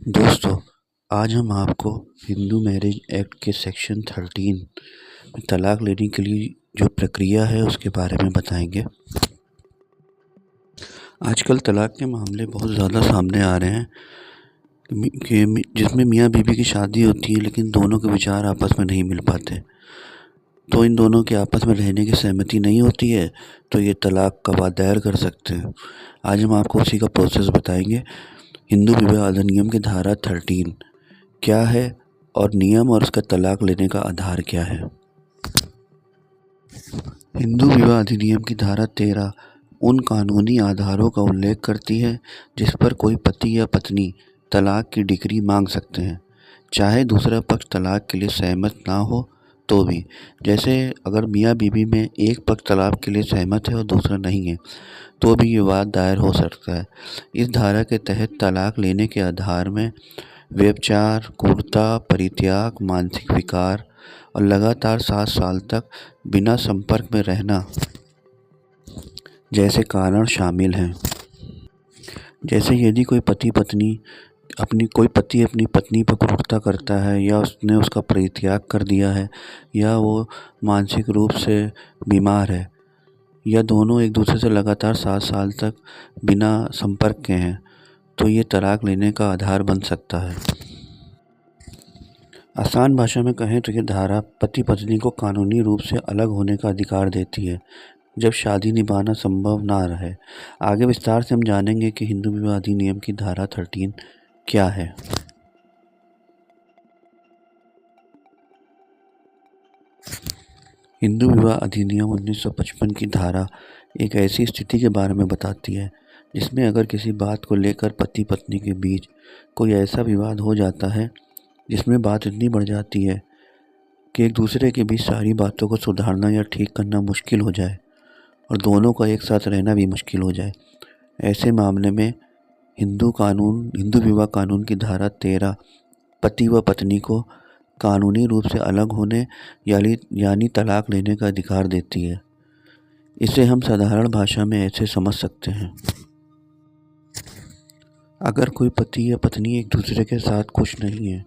दोस्तों, आज हम आपको हिंदू मैरिज एक्ट के सेक्शन 13 में तलाक लेने के लिए जो प्रक्रिया है उसके बारे में बताएंगे। आजकल तलाक के मामले बहुत ज़्यादा सामने आ रहे हैं जिसमें मियाँ बीवी की शादी होती है लेकिन दोनों के विचार आपस में नहीं मिल पाते। तो इन दोनों के आपस में रहने की सहमति नहीं होती है तो ये तलाक का वाद दायर कर सकते हैं। आज हम आपको उसी का प्रोसेस बताएंगे। हिंदू विवाह अधिनियम की धारा 13 क्या है और नियम और उसका तलाक लेने का आधार क्या है। हिंदू विवाह अधिनियम की धारा 13 उन कानूनी आधारों का उल्लेख करती है जिस पर कोई पति या पत्नी तलाक की डिक्री मांग सकते हैं, चाहे दूसरा पक्ष तलाक के लिए सहमत ना हो तो भी। जैसे अगर मियाँ बीवी में एक पक्ष तलाक के लिए सहमत है और दूसरा नहीं है तो भी ये वाद दायर हो सकता है। इस धारा के तहत तलाक लेने के आधार में व्यभिचार, क्रूरता, परित्याग, मानसिक विकार और लगातार 7 साल तक बिना संपर्क में रहना जैसे कारण शामिल हैं। जैसे यदि कोई पति अपनी पत्नी पर क्रूरता करता है या उसने उसका परित्याग कर दिया है या वो मानसिक रूप से बीमार है या दोनों एक दूसरे से लगातार 7 साल तक बिना संपर्क के हैं तो ये तलाक लेने का आधार बन सकता है। आसान भाषा में कहें तो ये धारा पति पत्नी को कानूनी रूप से अलग होने का अधिकार देती है जब शादी निभाना संभव ना रहे। आगे विस्तार से हम जानेंगे कि हिंदू विवाह अधिनियम की धारा 13 क्या है। हिंदू विवाह अधिनियम 1955 की धारा एक ऐसी स्थिति के बारे में बताती है जिसमें अगर किसी बात को लेकर पति पत्नी के बीच कोई ऐसा विवाद हो जाता है जिसमें बात इतनी बढ़ जाती है कि एक दूसरे के बीच सारी बातों को सुधारना या ठीक करना मुश्किल हो जाए और दोनों का एक साथ रहना भी मुश्किल हो जाए। ऐसे मामले में हिंदू विवाह कानून की धारा 13 पति व पत्नी को कानूनी रूप से अलग होने यानी तलाक लेने का अधिकार देती है। इसे हम साधारण भाषा में ऐसे समझ सकते हैं। अगर कोई पति या पत्नी एक दूसरे के साथ खुश नहीं है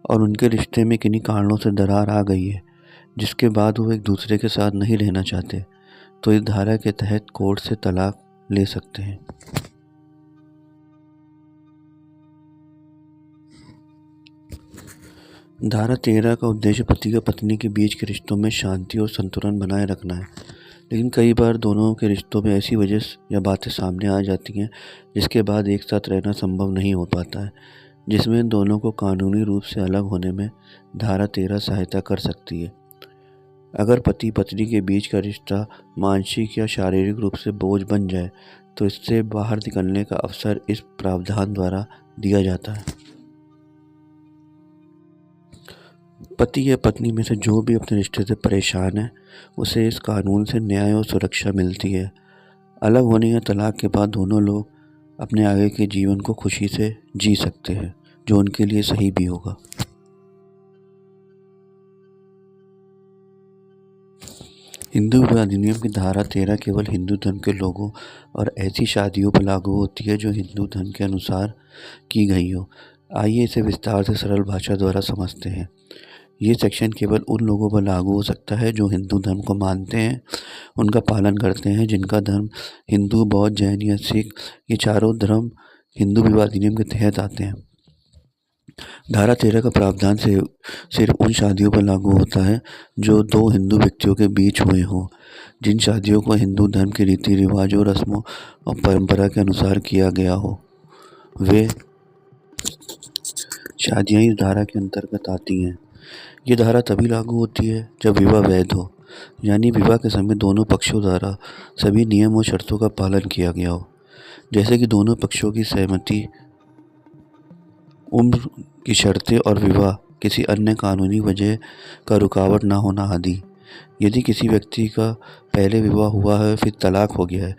और उनके रिश्ते में किन्हीं कारणों से दरार आ गई है जिसके बाद वो एक दूसरे के साथ नहीं रहना चाहते तो इस धारा के तहत कोर्ट से तलाक ले सकते हैं। धारा 13 का उद्देश्य पति व पत्नी के बीच के रिश्तों में शांति और संतुलन बनाए रखना है, लेकिन कई बार दोनों के रिश्तों में ऐसी वजह या बातें सामने आ जाती हैं जिसके बाद एक साथ रहना संभव नहीं हो पाता है, जिसमें दोनों को कानूनी रूप से अलग होने में धारा 13 सहायता कर सकती है। अगर पति पत्नी के बीच का रिश्ता मानसिक या शारीरिक रूप से बोझ बन जाए तो इससे बाहर निकलने का अवसर इस प्रावधान द्वारा दिया जाता है। पति या पत्नी में से जो भी अपने रिश्ते से परेशान है उसे इस कानून से न्याय और सुरक्षा मिलती है। अलग होने या तलाक के बाद दोनों लोग अपने आगे के जीवन को खुशी से जी सकते हैं, जो उनके लिए सही भी होगा। हिंदू विवाह अधिनियम की धारा 13 केवल हिंदू धर्म के लोगों और ऐसी शादियों पर लागू होती है जो हिंदू धर्म के अनुसार की गई हो। आइए इसे विस्तार से सरल भाषा द्वारा समझते हैं। ये सेक्शन केवल उन लोगों पर लागू हो सकता है जो हिंदू धर्म को मानते हैं, उनका पालन करते हैं, जिनका धर्म हिंदू, बौद्ध, जैन या सिख, ये चारों धर्म हिंदू विवाह अधिनियम के तहत आते हैं। धारा 13 का प्रावधान से सिर्फ उन शादियों पर लागू होता है जो दो हिंदू व्यक्तियों के बीच हुए हों, जिन शादियों को हिंदू धर्म के रीति रिवाजों, रस्मों और परंपरा के अनुसार किया गया हो। वे शादियाँ इस धारा के अंतर्गत आती हैं। ये धारा तभी लागू होती है जब विवाह वैध हो, यानी विवाह के समय दोनों पक्षों द्वारा सभी नियम और शर्तों का पालन किया गया हो, जैसे कि दोनों पक्षों की सहमति, उम्र की शर्तें और विवाह किसी अन्य कानूनी वजह का रुकावट ना होना आदि। यदि किसी व्यक्ति का पहले विवाह हुआ है फिर तलाक हो गया है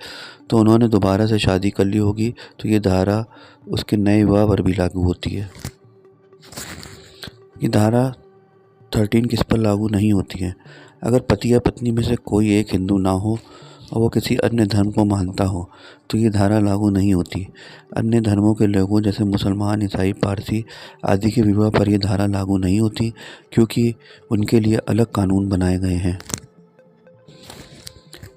तो उन्होंने दोबारा से शादी कर ली होगी तो ये धारा उसके नए विवाह पर भी लागू होती है। ये धारा 13 किस पर लागू नहीं होती है? अगर पति या पत्नी में से कोई एक हिंदू ना हो और वो किसी अन्य धर्म को मानता हो तो ये धारा लागू नहीं होती। अन्य धर्मों के लोगों जैसे मुसलमान, ईसाई, पारसी आदि के विवाह पर यह धारा लागू नहीं होती, क्योंकि उनके लिए अलग कानून बनाए गए हैं।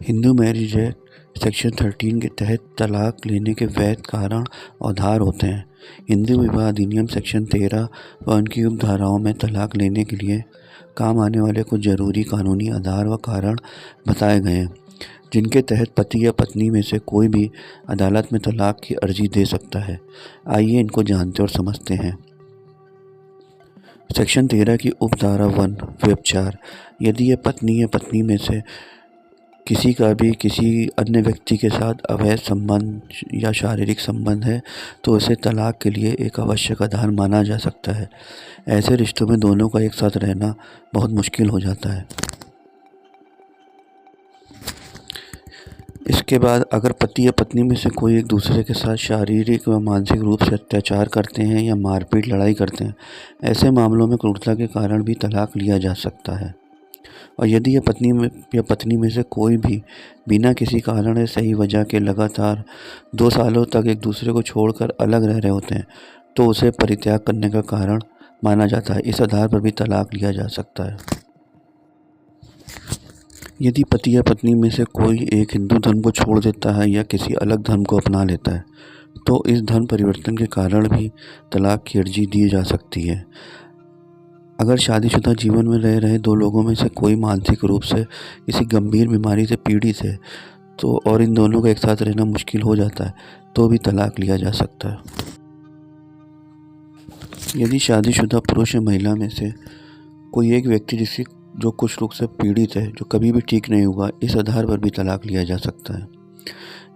हिंदू मैरिज एक्ट सेक्शन 13 के तहत तलाक लेने के वैध कारण और धार होते हैं। हिंदू विवाह अधिनियम सेक्शन 13 व उनकी उपधाराओं में तलाक लेने के लिए काम आने वाले कुछ जरूरी कानूनी आधार व कारण बताए गए हैं, जिनके तहत पति या पत्नी में से कोई भी अदालत में तलाक की अर्जी दे सकता है। आइए इनको जानते और समझते हैं। सेक्शन 13 की उपधारा 1 व्यभिचार। यदि यह पत्नी या पत्नी में से किसी का भी किसी अन्य व्यक्ति के साथ अवैध संबंध या शारीरिक संबंध है तो उसे तलाक के लिए एक आवश्यक आधार माना जा सकता है। ऐसे रिश्तों में दोनों का एक साथ रहना बहुत मुश्किल हो जाता है। इसके बाद अगर पति या पत्नी में से कोई एक दूसरे के साथ शारीरिक व मानसिक रूप से अत्याचार करते हैं या मारपीट लड़ाई करते हैं, ऐसे मामलों में क्रूरता के कारण भी तलाक लिया जा सकता है। और यदि यह पत्नी में से कोई भी बिना किसी कारण या सही वजह के लगातार 2 सालों तक एक दूसरे को छोड़कर अलग रह रहे होते हैं तो उसे परित्याग करने का कारण माना जाता है। इस आधार पर भी तलाक लिया जा सकता है। यदि पति या पत्नी में से कोई एक हिंदू धर्म को छोड़ देता है या किसी अलग धर्म को अपना लेता है तो इस धर्म परिवर्तन के कारण भी तलाक की अर्जी दी जा सकती है। अगर शादीशुदा जीवन में रह रहे 2 लोगों में से कोई मानसिक रूप से किसी गंभीर बीमारी से पीड़ित है तो और इन दोनों का एक साथ रहना मुश्किल हो जाता है तो भी तलाक लिया जा सकता है। यदि शादीशुदा पुरुष या महिला में से कोई एक व्यक्ति जो कुछ रोग से पीड़ित है जो कभी भी ठीक नहीं होगा, इस आधार पर भी तलाक लिया जा सकता है।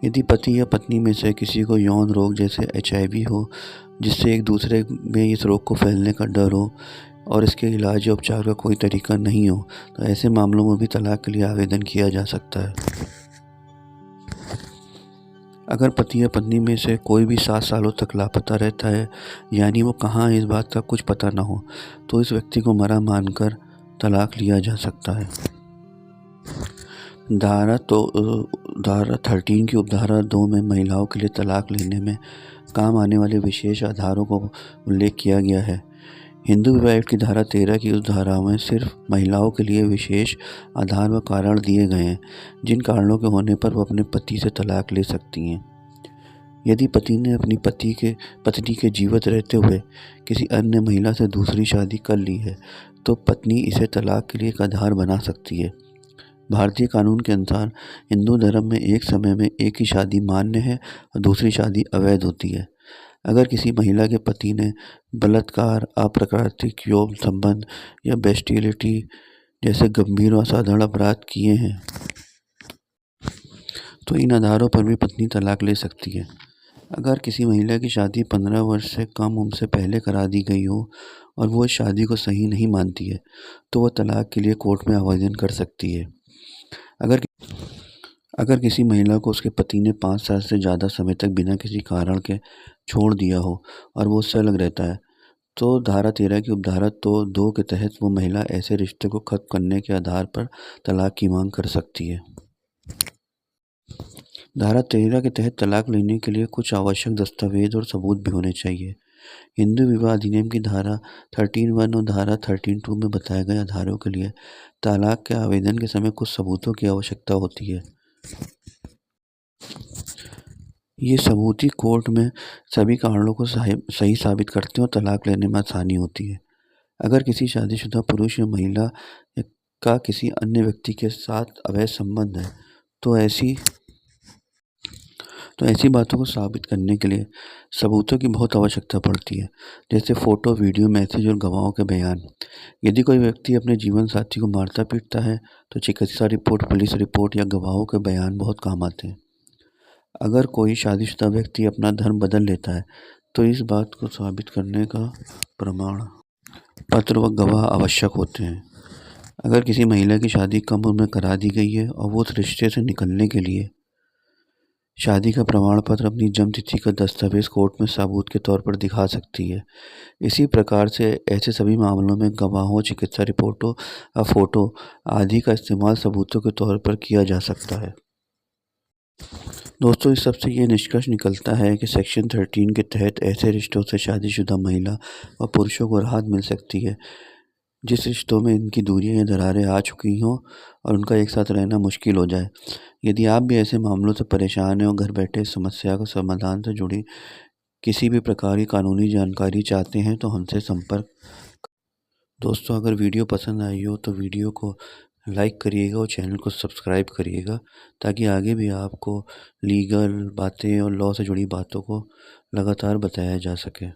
यदि पति या पत्नी में से किसी को यौन रोग जैसे HIV हो, जिससे एक दूसरे में इस रोग को फैलने का डर हो और इसके इलाज या उपचार का कोई तरीका नहीं हो, तो ऐसे मामलों में भी तलाक के लिए आवेदन किया जा सकता है। अगर पति या पत्नी में से कोई भी 7 सालों तक लापता रहता है, यानी वो कहाँ है इस बात का कुछ पता ना हो, तो इस व्यक्ति को मरा मानकर तलाक लिया जा सकता है। धारा 13 की उपधारा 2 में महिलाओं के लिए तलाक लेने में काम आने वाले विशेष आधारों को उल्लेख किया गया है। हिंदू विवाह एक्ट की धारा 13 की उस धारा में सिर्फ महिलाओं के लिए विशेष आधार व कारण दिए गए हैं, जिन कारणों के होने पर वो अपने पति से तलाक ले सकती हैं। यदि पति ने अपनी पत्नी के जीवित रहते हुए किसी अन्य महिला से दूसरी शादी कर ली है तो पत्नी इसे तलाक के लिए एक आधार बना सकती है। भारतीय कानून के अनुसार हिंदू धर्म में एक समय में एक ही शादी मान्य है और दूसरी शादी अवैध होती है। अगर किसी महिला के पति ने बलात्कार, अप्राकृतिक यौन संबंध या बेस्टियलिटी जैसे गंभीर और असाधारण अपराध किए हैं तो इन आधारों पर भी पत्नी तलाक ले सकती है। अगर किसी महिला की शादी 15 वर्ष से कम उम्र से पहले करा दी गई हो और वो इस शादी को सही नहीं मानती है तो वह तलाक के लिए कोर्ट में आवेदन कर सकती है। अगर किसी महिला को उसके पति ने 5 साल से ज़्यादा समय तक बिना किसी कारण के छोड़ दिया हो और वो उससे अलग रहता है तो धारा 13 की उपधारा 2 के तहत वो महिला ऐसे रिश्ते को खत्म करने के आधार पर तलाक की मांग कर सकती है। धारा 13 के तहत तलाक लेने के लिए कुछ आवश्यक दस्तावेज और सबूत भी होने चाहिए। हिंदू विवाह अधिनियम की धारा 13(1) और धारा 13(2) में बताए गए आधारों के लिए तलाक के आवेदन के समय कुछ सबूतों की आवश्यकता होती है। ये सबूत ही कोर्ट में सभी कारणों को सही साबित करते हैं और तलाक लेने में आसानी होती है। अगर किसी शादीशुदा पुरुष या महिला का किसी अन्य व्यक्ति के साथ अवैध संबंध है तो ऐसी बातों को साबित करने के लिए सबूतों की बहुत आवश्यकता पड़ती है, जैसे फ़ोटो, वीडियो, मैसेज और गवाहों के बयान। यदि कोई व्यक्ति अपने जीवन साथी को मारता पीटता है तो चिकित्सा रिपोर्ट, पुलिस रिपोर्ट या गवाहों के बयान बहुत काम आते हैं। अगर कोई शादीशुदा व्यक्ति अपना धर्म बदल लेता है तो इस बात को साबित करने का प्रमाण पत्र व गवाह आवश्यक होते हैं। अगर किसी महिला की शादी कम उम्र में करा दी गई है और वो उस रिश्ते से निकलने के लिए शादी का प्रमाण पत्र, अपनी जन्म तिथि का दस्तावेज कोर्ट में सबूत के तौर पर दिखा सकती है। इसी प्रकार से ऐसे सभी मामलों में गवाहों, चिकित्सा रिपोर्टों, फ़ोटो आदि का इस्तेमाल सबूतों के तौर पर किया जा सकता है। दोस्तों, इस सब से ये निष्कर्ष निकलता है कि सेक्शन 13 के तहत ऐसे रिश्तों से शादीशुदा महिला और पुरुषों को राहत मिल सकती है जिस रिश्तों में इनकी दूरियां या दरारें आ चुकी हों और उनका एक साथ रहना मुश्किल हो जाए। यदि आप भी ऐसे मामलों से परेशान हैं और घर बैठे इस समस्या का समाधान से जुड़ी किसी भी प्रकार की कानूनी जानकारी चाहते हैं तो हमसे संपर्क। दोस्तों, अगर वीडियो पसंद आई हो तो वीडियो को लाइक करिएगा और चैनल को सब्सक्राइब करिएगा ताकि आगे भी आपको लीगल बातें और लॉ से जुड़ी बातों को लगातार बताया जा सके।